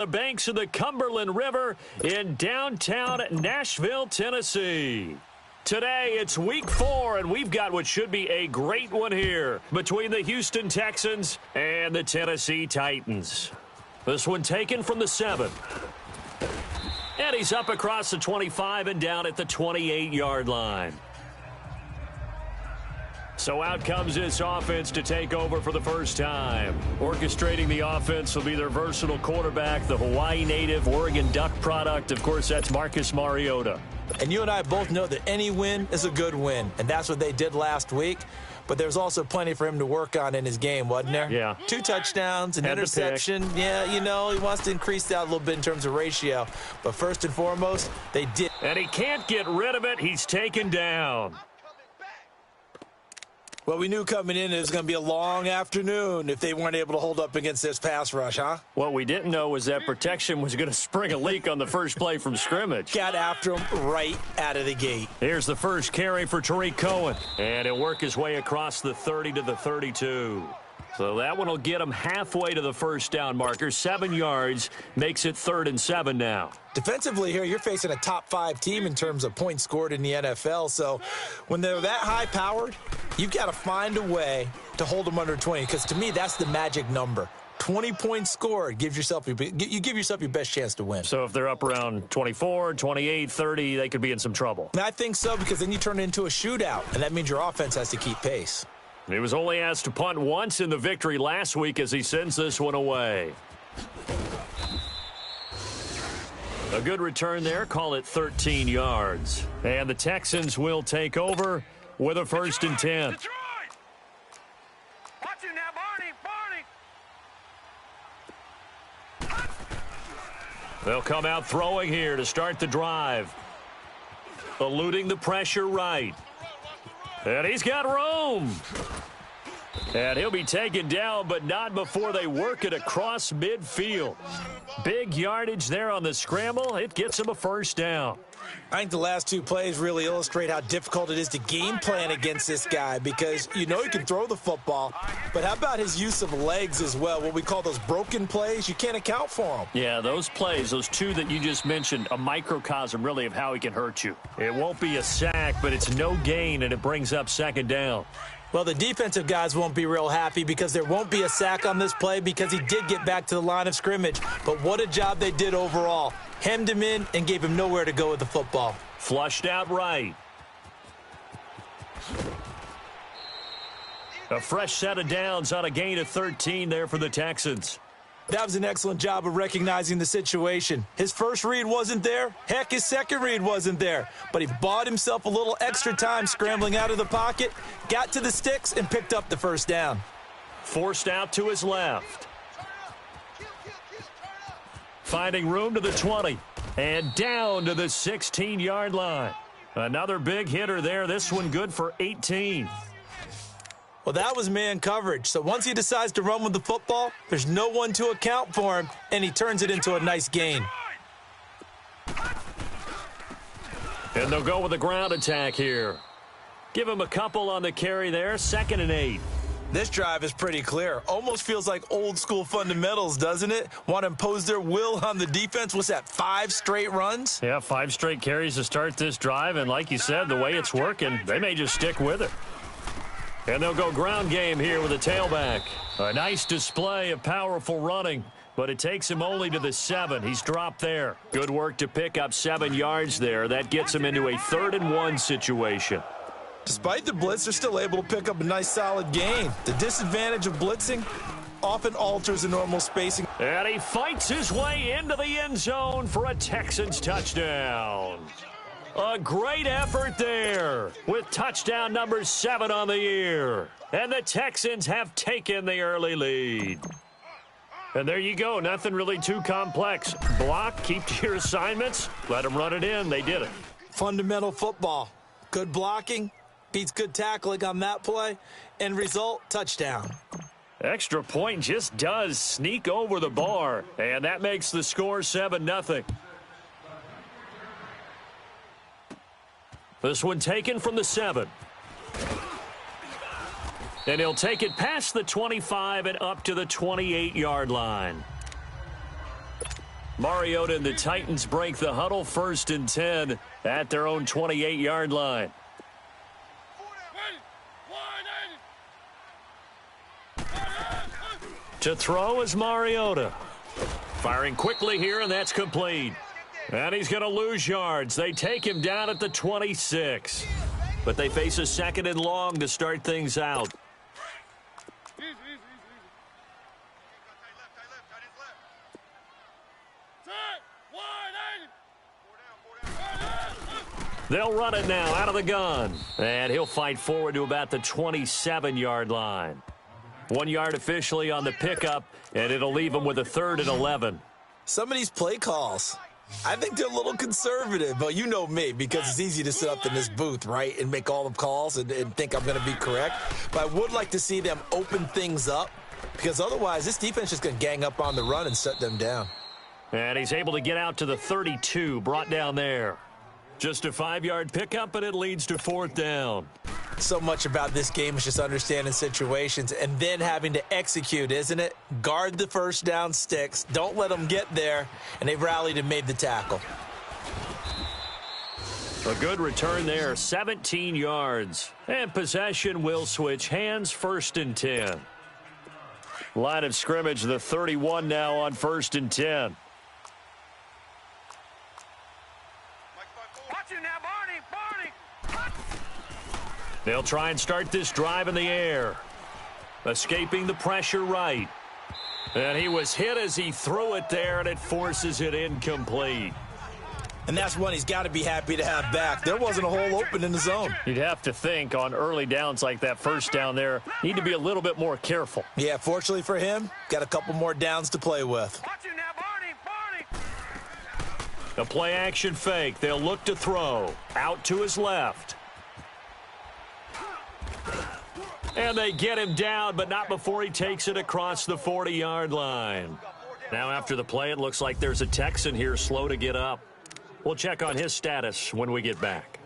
The banks of the Cumberland River in downtown Nashville, Tennessee. Today, it's week 4, and we've got what should be a great one here between the Houston Texans and the Tennessee Titans. This one taken from the 7. And he's up across the 25 and down at the 28-yard line. So out comes this offense to take over for the first time. Orchestrating the offense will be their versatile quarterback, the Hawaii native, Oregon Duck product. Of course, that's Marcus Mariota. And you and I both know that any win is a good win, and that's what they did last week. But there's also plenty for him to work on in his game, wasn't there? Yeah. 2 touchdowns, an interception. Yeah, you know, he wants to increase that a little bit in terms of ratio. But first and foremost, they did. And he can't get rid of it. He's taken down. Well, we knew coming in it was going to be a long afternoon if they weren't able to hold up against this pass rush, huh? What we didn't know was that protection was going to spring a leak on the first play from scrimmage. Got after him right out of the gate. Here's the first carry for Tariq Cohen. And he'll work his way across the 30 to the 32. So that one will get him halfway to the first down marker. 7 yards makes it 3rd and 7 now. Defensively here, you're facing a top 5 team in terms of points scored in the NFL. So when they're that high-powered, you've got to find a way to hold them under 20. Because to me, that's the magic number. 20 points scored, you give yourself your best chance to win. So if they're up around 24, 28, 30, they could be in some trouble. And I think so, because then you turn it into a shootout, and that means your offense has to keep pace. He was only asked to punt once in the victory last week as he sends this one away. A good return there. Call it 13 yards. And the Texans will take over with a 1st and 10. Watch him now, Barney. They'll come out throwing here to start the drive. Eluding the pressure right. And he's got room. And he'll be taken down, but not before they work it across midfield. Big yardage there on the scramble. It gets him a 1st down. I think the last 2 plays really illustrate how difficult it is to game plan against this guy, because you know he can throw the football, but how about his use of legs as well? What we call those broken plays, you can't account for them. Yeah, those plays, those 2 that you just mentioned, a microcosm really of how he can hurt you. It won't be a sack, but it's no gain, and it brings up 2nd down. Well, the defensive guys won't be real happy because there won't be a sack on this play because he did get back to the line of scrimmage. But what a job they did overall. Hemmed him in and gave him nowhere to go with the football. Flushed out right. A fresh set of downs on a gain of 13 there for the Texans. That was an excellent job of recognizing the situation. His first read wasn't there. Heck, his second read wasn't there. But he bought himself a little extra time scrambling out of the pocket, got to the sticks, and picked up the 1st down. Forced out to his left. Finding room to the 20. And down to the 16-yard line. Another big hitter there. This one good for 18. Well, that was man coverage. So once he decides to run with the football, there's no one to account for him, and he turns it into a nice gain. And they'll go with a ground attack here. Give him a couple on the carry there. 2nd and 8. This drive is pretty clear. Almost feels like old school fundamentals, doesn't it? Want to impose their will on the defense. What's that, 5 straight runs? Yeah, 5 straight carries to start this drive. And like you said, the way it's working, they may just stick with it. And they'll go ground game here with a tailback. A nice display of powerful running, but it takes him only to the 7. He's dropped there. Good work to pick up 7 yards there. That gets him into a 3rd and 1 situation. Despite the blitz, they're still able to pick up a nice solid gain. The disadvantage of blitzing often alters the normal spacing. And he fights his way into the end zone for a Texans touchdown. A great effort there with touchdown number 7 on the year. And the Texans have taken the early lead. And there you go. Nothing really too complex. Block, keep to your assignments, let them run it in. They did it. Fundamental football. Good blocking beats good tackling on that play. End result, touchdown. Extra point just does sneak over the bar. And that makes the score 7-0. This one taken from the 7. And he'll take it past the 25 and up to the 28-yard line. Mariota and the Titans break the huddle, 1st and 10 at their own 28-yard line. To throw is Mariota. Firing quickly here, and that's complete. And he's going to lose yards. They take him down at the 26. But they face a 2nd and long to start things out. They'll run it now out of the gun. And he'll fight forward to about the 27-yard line. 1 yard officially on the pickup, and it'll leave him with a 3rd and 11. Some of these play calls, I think they're a little conservative, but you know me, because it's easy to sit up in this booth, right, and make all the calls and think I'm going to be correct. But I would like to see them open things up, because otherwise this defense is going to gang up on the run and shut them down. And he's able to get out to the 32, brought down there. Just a 5-yard pickup, and it leads to 4th down. So much about this game is just understanding situations and then having to execute, isn't it? Guard the first down sticks. Don't let them get there. And they've rallied and made the tackle. A good return there, 17 yards. And possession will switch hands, 1st and 10. Line of scrimmage, the 31 now on 1st and 10. They'll try and start this drive in the air. Escaping the pressure right. And he was hit as he threw it there, and it forces it incomplete. And that's one he's got to be happy to have back. There wasn't a hole open in the zone. You'd have to think on early downs like that, 1st down there, need to be a little bit more careful. Yeah, fortunately for him, got a couple more downs to play with. A play-action fake. They'll look to throw. Out to his left. And they get him down, but not before he takes it across the 40-yard line. Now after the play, it looks like there's a Texan here slow to get up. We'll check on his status when we get back.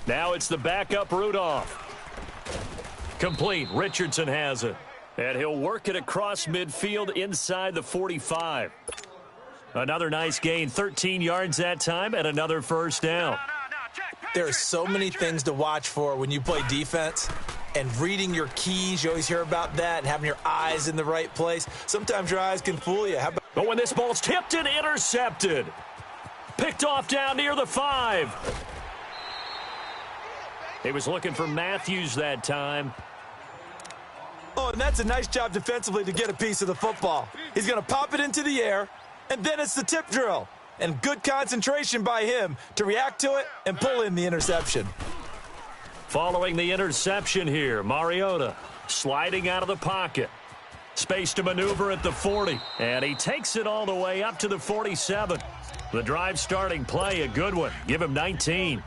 Now it's the backup Rudolph. Complete. Richardson has it. And he'll work it across midfield inside the 45. Another nice gain, 13 yards that time, and another 1st down. There are so many things to watch for when you play defense. And reading your keys, you always hear about that, and having your eyes in the right place. Sometimes your eyes can fool you. But when this ball's tipped and intercepted. Picked off down near the 5. He was looking for Matthews that time. Oh, and that's a nice job defensively to get a piece of the football. He's going to pop it into the air, and then it's the tip drill. And good concentration by him to react to it and pull in the interception. Following the interception here, Mariota sliding out of the pocket. Space to maneuver at the 40. And he takes it all the way up to the 47. The drive starting play, a good one. Give him 19.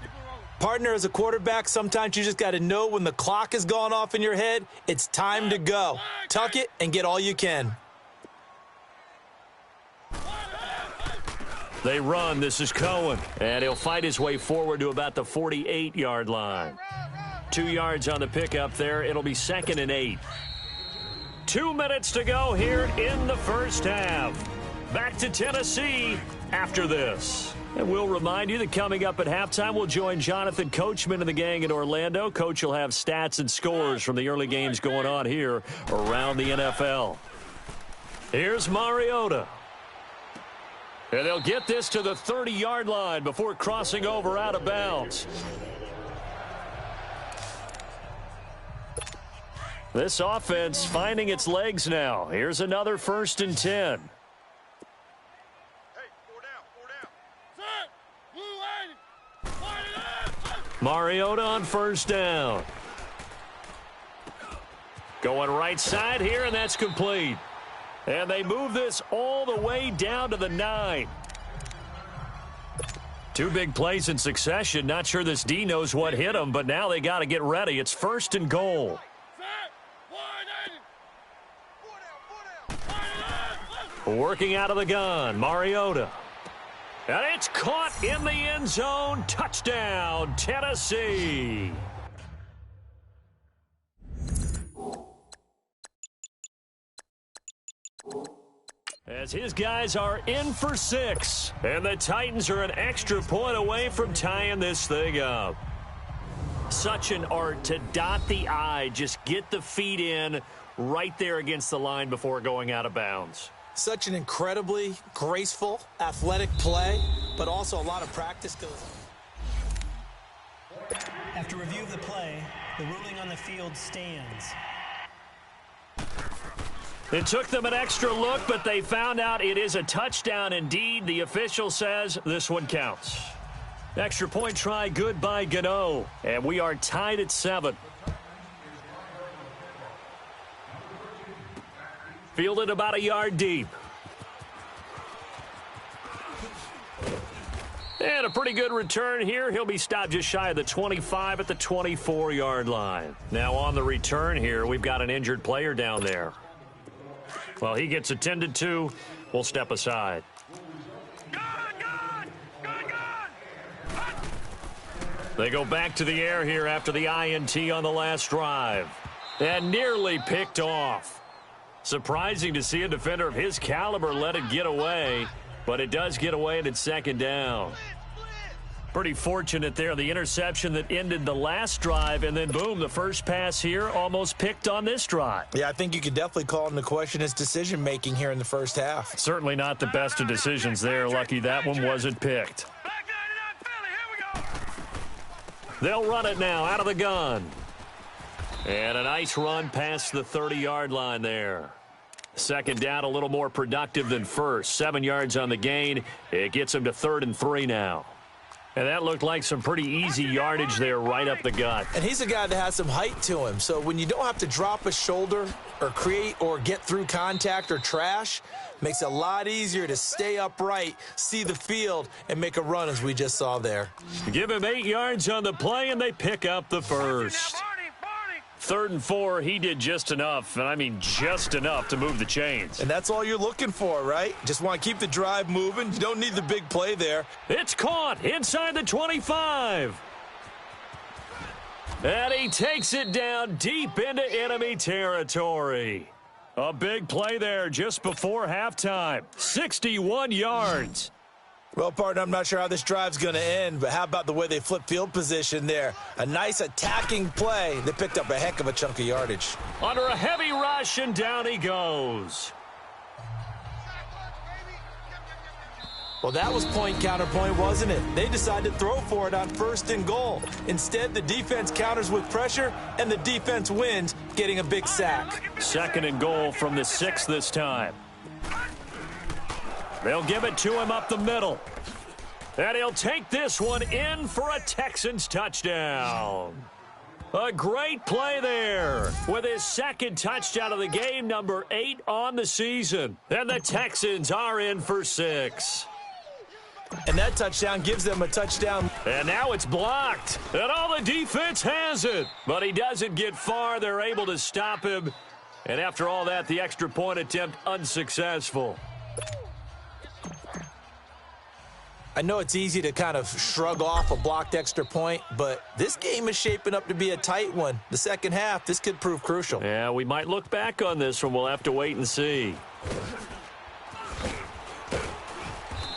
Partner, as a quarterback, sometimes you just got to know when the clock has gone off in your head, it's time to go. Tuck it and get all you can. They run. This is Cohen. And he'll fight his way forward to about the 48-yard line. 2 yards on the pickup there. It'll be 2nd and 8. 2 minutes to go here in the first half. Back to Tennessee after this. And we'll remind you that coming up at halftime, we'll join Jonathan Coachman and the gang in Orlando. Coach will have stats and scores from the early games going on here around the NFL. Here's Mariota. And they'll get this to the 30-yard line before crossing over out of bounds. This offense finding its legs now. Here's another 1st and 10. Mariota on 1st down. Going right side here, and that's complete. And they move this all the way down to the 9. 2 big plays in succession. Not sure this D knows what hit him, but now they got to get ready. It's 1st and goal. Working out of the gun, Mariota. And it's caught in the end zone. Touchdown, Tennessee. As his guys are in for 6. And the Titans are an extra point away from tying this thing up. Such an art to dot the I, just get the feet in right there against the line before going out of bounds. Such an incredibly graceful, athletic play, but also a lot of practice goes on. After review of the play, the ruling on the field stands. It took them an extra look, but they found out it is a touchdown indeed. The official says this one counts. Extra point try, good by Gano. And we are tied at 7. Fielded about a yard deep. And a pretty good return here. He'll be stopped just shy of the 25 at the 24-yard line. Now on the return here, we've got an injured player down there. Well, he gets attended to. We'll step aside. They go back to the air here after the INT on the last drive. And nearly picked off. Surprising to see a defender of his caliber let it get away, but it does get away and it's second down. Pretty fortunate there, the interception that ended the last drive, and then boom, the first pass here almost picked on this drive. Yeah, I think you could definitely call into question his decision-making here in the first half. Certainly not the best of decisions there. Lucky that one wasn't picked. They'll run it now out of the gun. And a nice run past the 30-yard line there. Second down, a little more productive than first. 7 yards on the gain. It gets him to 3rd and 3 now. And that looked like some pretty easy yardage there right up the gut. And he's a guy that has some height to him. So when you don't have to drop a shoulder or create or get through contact or trash, makes it a lot easier to stay upright, see the field, and make a run as we just saw there. Give him 8 yards on the play, and they pick up the first. 3rd and 4, he did just enough, and I mean just enough to move the chains. And that's all you're looking for, right? Just want to keep the drive moving. You don't need the big play there. It's caught inside the 25. And he takes it down deep into enemy territory. A big play there just before halftime. 61 yards. Well, partner, I'm not sure how this drive's going to end, but how about the way they flip field position there? A nice attacking play. They picked up a heck of a chunk of yardage. Under a heavy rush, and down he goes. Well, that was point counterpoint, wasn't it? They decided to throw for it on 1st and goal. Instead, the defense counters with pressure, and the defense wins, getting a big sack. 2nd and goal from the 6 this time. They'll give it to him up the middle. And he'll take this one in for a Texans touchdown. A great play there with his 2nd touchdown of the game, number 8 on the season. And the Texans are in for 6. And that touchdown gives them a touchdown. And now it's blocked. And all the defense has it. But he doesn't get far. They're able to stop him. And after all that, the extra point attempt unsuccessful. I know it's easy to kind of shrug off a blocked extra point, but this game is shaping up to be a tight one. The second half, this could prove crucial. Yeah, we might look back on this one. We'll have to wait and see.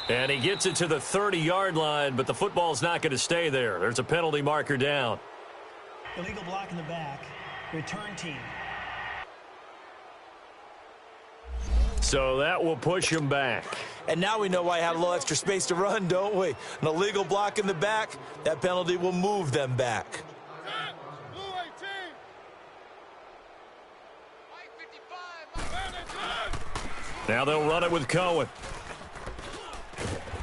And he gets it to the 30-yard line, but the football's not going to stay there. There's a penalty marker down. Illegal block in the back. Return team. So that will push him back. And now we know why he had a little extra space to run, don't we? An illegal block in the back, that penalty will move them back. Now they'll run it with Cohen.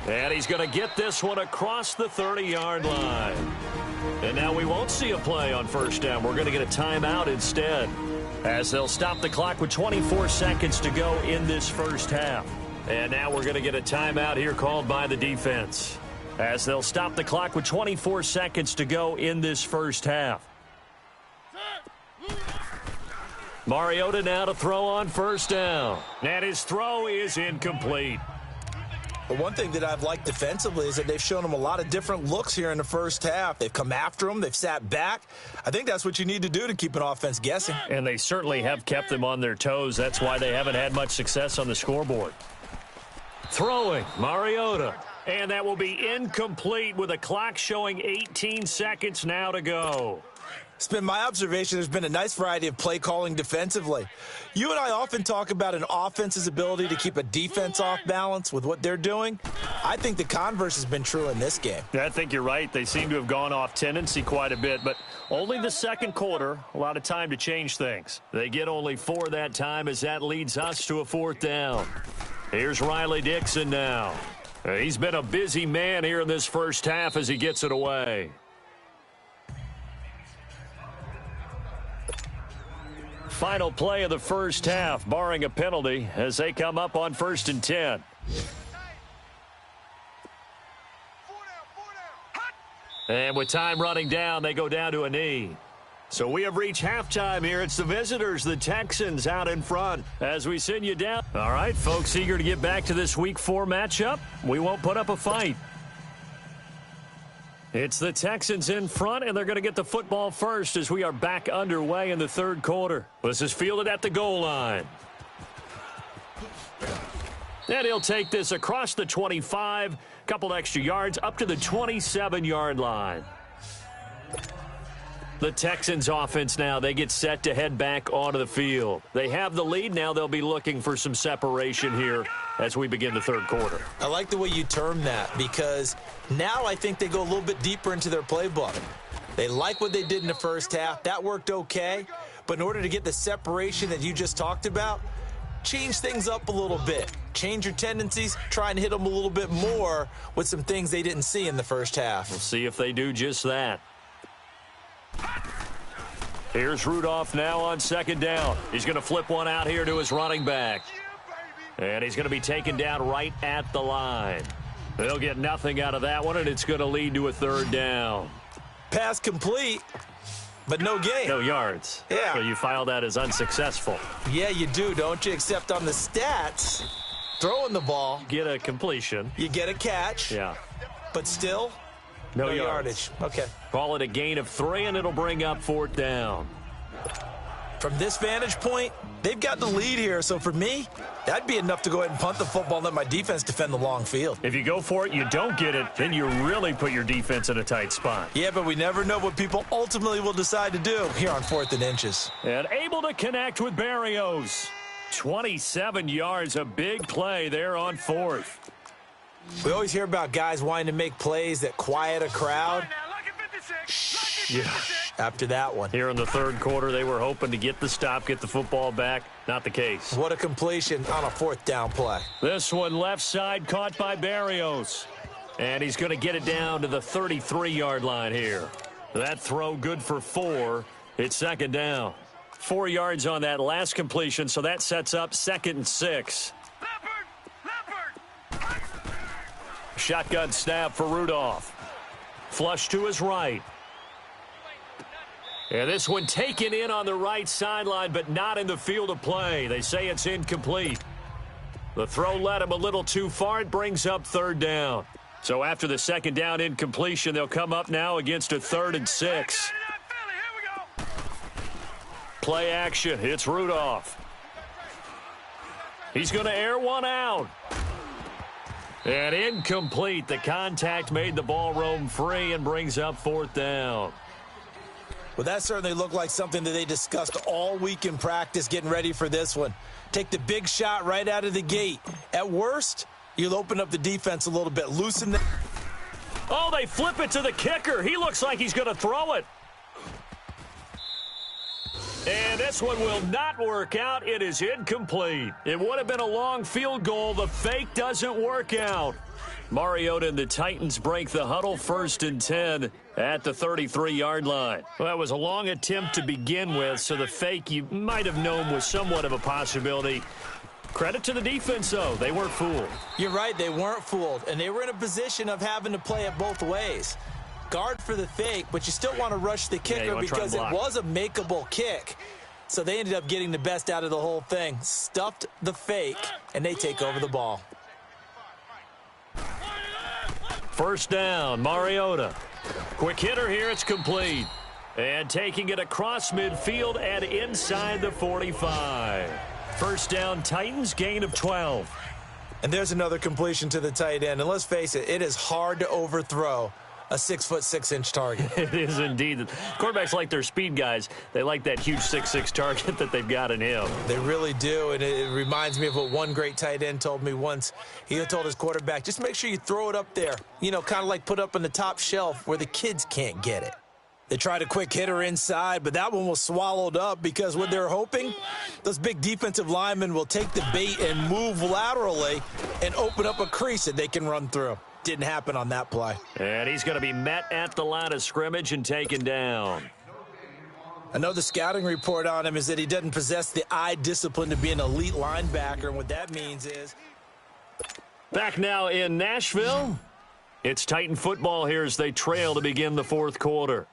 And he's going to get this one across the 30-yard line. And now we won't see a play on 1st down. We're going to get a timeout instead, as they'll stop the clock with 24 seconds to go in this first half. And now we're going to get a timeout here called by the defense, as they'll stop the clock with 24 seconds to go in this first half. Mariota now to throw on 1st down. And his throw is incomplete. But one thing that I've liked defensively is that they've shown them a lot of different looks here in the first half. They've come after them. They've sat back. I think that's what you need to do to keep an offense guessing. And they certainly have kept them on their toes. That's why they haven't had much success on the scoreboard. Throwing, Mariota. And that will be incomplete with a clock showing 18 seconds now to go. It's been my observation there's been a nice variety of play calling defensively. You and I often talk about an offense's ability to keep a defense off balance with what they're doing. I think the converse has been true in this game. I think you're right. They seem to have gone off tendency quite a bit, but only the second quarter, a lot of time to change things. They get only 4 that time as that leads us to a 4th down. Here's Riley Dixon now. He's been a busy man here in this first half as he gets it away. Final play of the first half, barring a penalty, as they come up on 1st and 10. And with time running down, they go down to a knee. So we have reached halftime here. It's the visitors, the Texans, out in front as we send you down. All right, folks, eager to get back to this Week 4 matchup. We won't put up a fight. It's the Texans in front, and they're going to get the football first as we are back underway in the third quarter. This is fielded at the goal line. And he'll take this across the 25, couple extra yards, up to the 27-yard line. The Texans offense now, they get set to head back onto the field. They have the lead. Now they'll be looking for some separation here as we begin the third quarter. I like the way you term that because now I think they go a little bit deeper into their playbook. They like what they did in the first half. That worked okay. But in order to get the separation that you just talked about, change things up a little bit. Change your tendencies. Try and hit them a little bit more with some things they didn't see in the first half. We'll see if they do just that. Here's Rudolph now on 2nd down. He's going to flip one out here to his running back. And he's going to be taken down right at the line. They'll get nothing out of that one, and it's going to lead to a 3rd down. Pass complete, but no gain. No yards. Yeah. So you file that as unsuccessful. Yeah, you do, don't you? Except on the stats, throwing the ball. Get a completion. You get a catch. Yeah. But still, no yardage. Okay. Call it a gain of 3, and it'll bring up 4th down. From this vantage point, they've got the lead here. So for me, that'd be enough to go ahead and punt the football and let my defense defend the long field. If you go for it, you don't get it, then you really put your defense in a tight spot. Yeah, but we never know what people ultimately will decide to do here on 4th and inches. And able to connect with Berrios. 27 yards, a big play there on 4th. We always hear about guys wanting to make plays that quiet a crowd. Yeah. After that one. Here in the third quarter, they were hoping to get the stop, get the football back. Not the case. What a completion on a 4th down play. This one left side caught by Berrios. And he's going to get it down to the 33-yard line here. That throw good for 4. It's 2nd down. 4 yards on that last completion, so that sets up 2nd and 6. Shotgun snap for Rudolph. Flush to his right. And this one taken in on the right sideline, but not in the field of play. They say it's incomplete. The throw led him a little too far. It brings up 3rd down. So after the 2nd down incompletion, they'll come up now against a 3rd and 6. Play action. It's Rudolph. He's going to air one out. And incomplete. The contact made the ball roam free and brings up 4th down. Well, that certainly looked like something that they discussed all week in practice getting ready for this one. Take the big shot right out of the gate. At worst, you'll open up the defense a little bit. Loosen the... Oh, they flip it to the kicker. He looks like he's going to throw it. And this one will not work out. It is incomplete. It would have been a long field goal. The fake doesn't work out. Mariota and the Titans break the huddle 1st and 10 at the 33-yard line. Well, that was a long attempt to begin with, so the fake you might have known was somewhat of a possibility. Credit to the defense, though. They weren't fooled. You're right. They weren't fooled, and they were in a position of having to play it both ways. Guard for the fake, but you still want to rush the kicker because it was a makeable kick. So they ended up getting the best out of the whole thing. Stuffed the fake, and they take over the ball. First down, Mariota. Quick hitter here, it's complete. And taking it across midfield and inside the 45. First down, Titans, gain of 12. And there's another completion to the tight end. And let's face it, it is hard to overthrow a 6'6" target. It is indeed. Quarterbacks like their speed guys. They like that huge 6'6" target that they've got in him. They really do, and it reminds me of what one great tight end told me once. He told his quarterback, just make sure you throw it up there. You know, kind of like put up on the top shelf where the kids can't get it. They tried a quick hitter inside, but that one was swallowed up because what they're hoping, those big defensive linemen will take the bait and move laterally and open up a crease that they can run through. Didn't happen on that play. And he's going to be met at the line of scrimmage and taken down. I know the scouting report on him is that he doesn't possess the eye discipline to be an elite linebacker, and what that means is... Back now in Nashville, it's Titan football here as they trail to begin the fourth quarter.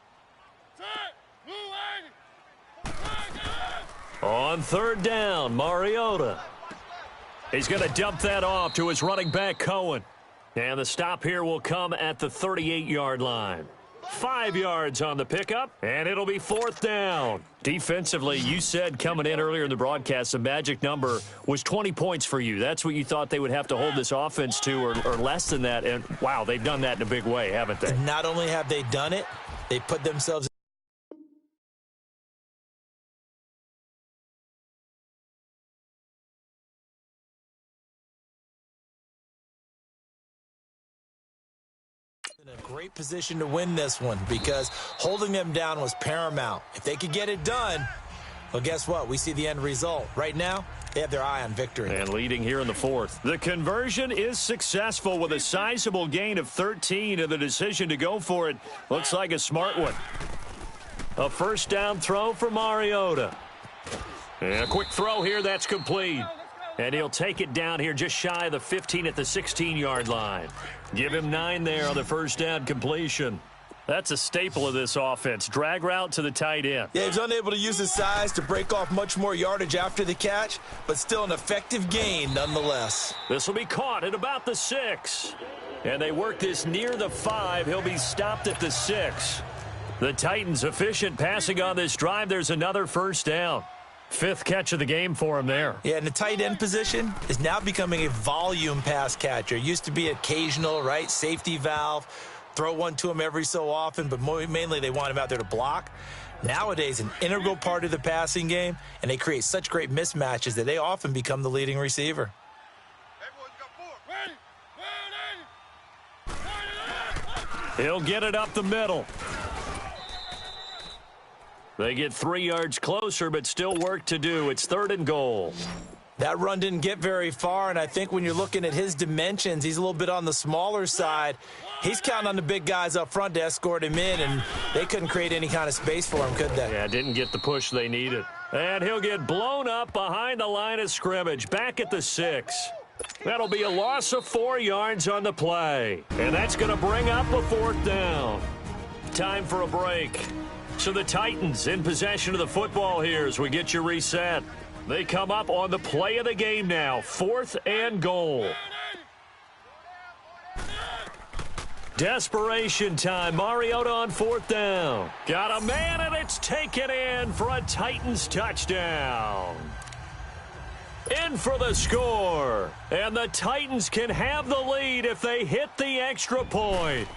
On third down, Mariota. He's going to dump that off to his running back, Cohen. And the stop here will come at the 38-yard line. 5 yards on the pickup, and it'll be fourth down. Defensively, you said coming in earlier in the broadcast, the magic number was 20 points for you. That's what you thought they would have to hold this offense to, or less than that. And, wow, they've done that in a big way, haven't they? Not only have they done it, they put themselves in a great position to win this one because holding them down was paramount. If they could get it done, well, guess what? We see the end result. Right now, they have their eye on victory. And leading here in the fourth. The conversion is successful with a sizable gain of 13, and the decision to go for it looks like a smart one. A first down throw for Mariota. And a quick throw here, that's complete. And he'll take it down here just shy of the 15 at the 16-yard line. Give him 9 there on the first down completion. That's a staple of this offense. Drag route to the tight end. Yeah, he's unable to use his size to break off much more yardage after the catch, but still an effective gain nonetheless. This will be caught at about the 6. And they work this near the 5. He'll be stopped at the 6. The Titans efficient passing on this drive. There's another first down. 5th catch of the game for him there. Yeah, and the tight end position is now becoming a volume pass catcher. Used to be occasional, right? Safety valve. Throw one to him every so often, but mainly they want him out there to block. Nowadays, an integral part of the passing game, and they create such great mismatches that they often become the leading receiver. He'll get it up the middle. They get 3 yards closer, but still work to do. It's 3rd and goal. That run didn't get very far, and I think when you're looking at his dimensions, he's a little bit on the smaller side. He's counting on the big guys up front to escort him in, and they couldn't create any kind of space for him, could they? Yeah, didn't get the push they needed. And he'll get blown up behind the line of scrimmage, back at the 6. That'll be a loss of 4 yards on the play. And that's going to bring up a 4th down. Time for a break. So the Titans in possession of the football here as we get you reset. They come up on the play of the game now. 4th and goal. Desperation time. Mariota on 4th down. Got a man, and it's taken in for a Titans touchdown. In for the score. And the Titans can have the lead if they hit the extra point.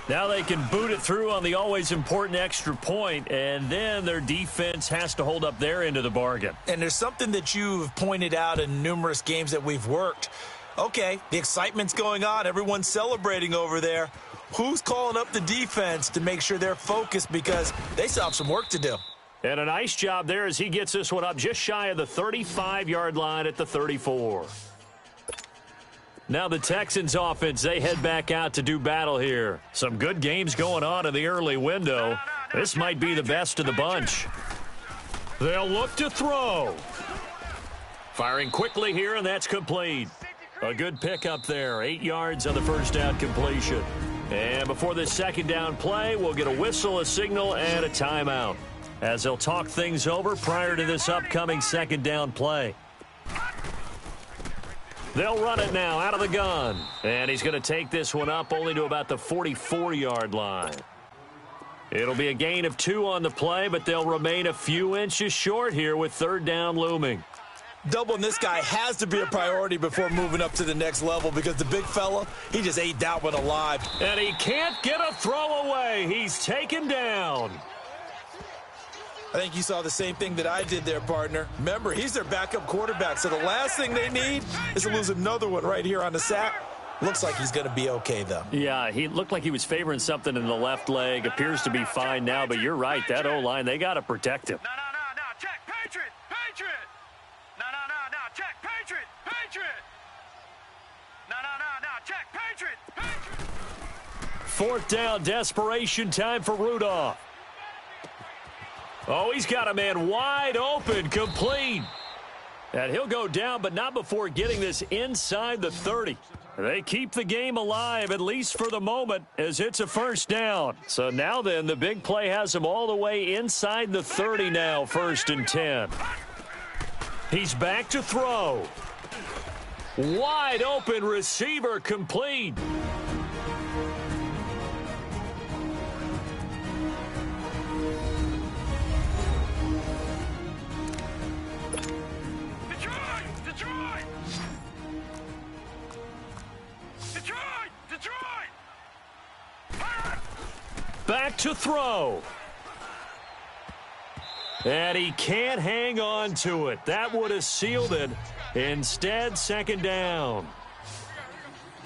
Now they can boot it through on the always important extra point, and then their defense has to hold up their end of the bargain. And there's something that you've pointed out in numerous games that we've worked. Okay, the excitement's going on. Everyone's celebrating over there. Who's calling up the defense to make sure they're focused because they still have some work to do? And a nice job there as he gets this one up just shy of the 35-yard line at the 34. Now the Texans offense, they head back out to do battle here. Some good games going on in the early window. This might be the best of the bunch. They'll look to throw. Firing quickly here, and that's complete. A good pickup there. 8 yards on the first down completion. And before this second down play, we'll get a whistle, a signal, and a timeout as they'll talk things over prior to this upcoming second down play. They'll run it now out of the gun. And he's going to take this one up only to about the 44-yard line. It'll be a gain of 2 on the play, but they'll remain a few inches short here with third down looming. Doubling this guy has to be a priority before moving up to the next level because the big fella, he just ate that one alive. And he can't get a throw away. He's taken down. I think you saw the same thing that I did there, partner. Remember, he's their backup quarterback, so the last thing they need is to lose another one right here on the sack. Looks like he's going to be okay, though. Yeah, he looked like he was favoring something in the left leg. Appears to be fine now, but you're right. That O-line, they got to protect him. No, check, Patriot. No, check, Patriot. No, check, Patriot. Fourth down, desperation time for Rudolph. Oh, he's got a man wide open, complete. And he'll go down, but not before getting this inside the 30. They keep the game alive, at least for the moment, as it's a first down. So now then, the big play has him all the way inside the 30 now, 1st and 10. He's back to throw. Wide open receiver, complete. Back to throw. And he can't hang on to it. That would have sealed it. Instead, second down.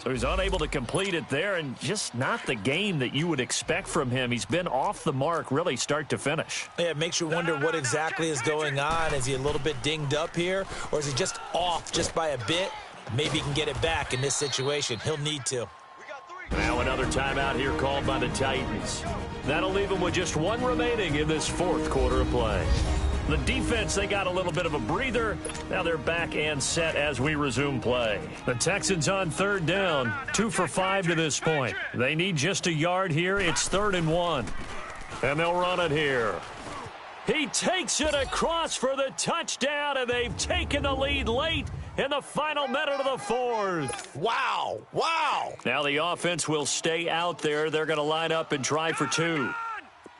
So he's unable to complete it there, and just not the game that you would expect from him. He's been off the mark really start to finish. Yeah, it makes you wonder what exactly is going on. Is he a little bit dinged up here, or is he just off just by a bit? Maybe he can get it back in this situation. He'll need to. Now another timeout here called by the Titans. That'll leave them with just 1 remaining in this 4th quarter of play. The defense, they got a little bit of a breather. Now they're back and set as we resume play. The Texans on 3rd down, 2 for 5 to this point. They need just a yard here. It's 3rd and 1. And they'll run it here. He takes it across for the touchdown, and they've taken the lead late in the final minute of the 4th. Wow. Now the offense will stay out there. They're going to line up and try for 2.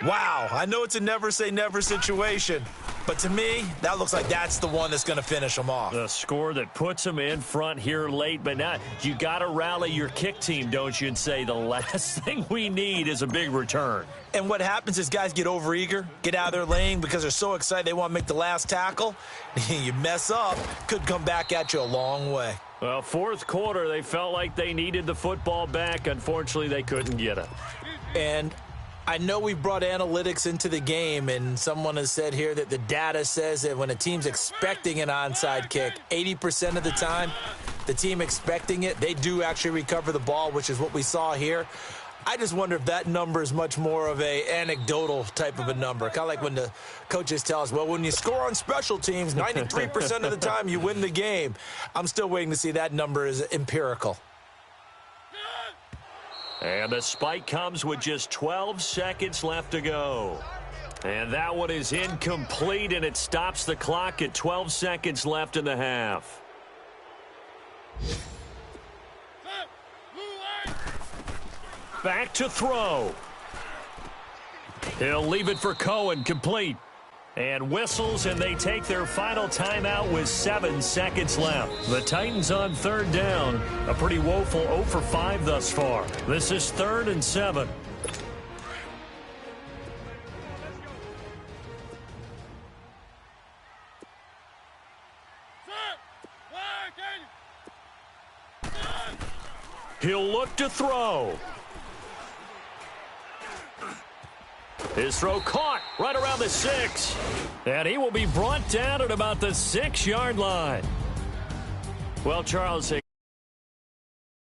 Wow, I know it's a never-say-never situation, but to me, that looks like that's the one that's going to finish them off. The score that puts them in front here late, but now you got to rally your kick team, don't you, and say the last thing we need is a big return. And what happens is guys get overeager, get out of their lane because they're so excited they want to make the last tackle. You mess up, could come back at you a long way. Well, 4th quarter, they felt like they needed the football back. Unfortunately, they couldn't get it. And I know we've brought analytics into the game, and someone has said here that the data says that when a team's expecting an onside kick, 80% of the time, the team expecting it, they do actually recover the ball, which is what we saw here. I just wonder if that number is much more of a anecdotal type of a number. Kind of like when the coaches tell us, well, when you score on special teams, 93% of the time you win the game. I'm still waiting to see that number is empirical. And the spike comes with just 12 seconds left to go. And that one is incomplete, and it stops the clock at 12 seconds left in the half. Back to throw. He'll leave it for Cohen, complete. And whistles, and they take their final timeout with 7 seconds left. The Titans on 3rd down. A pretty woeful 0 for 5 thus far. This is 3rd and 7. He'll look to throw. His throw caught right around the 6. And he will be brought down at about the 6-yard line. Well, Charles,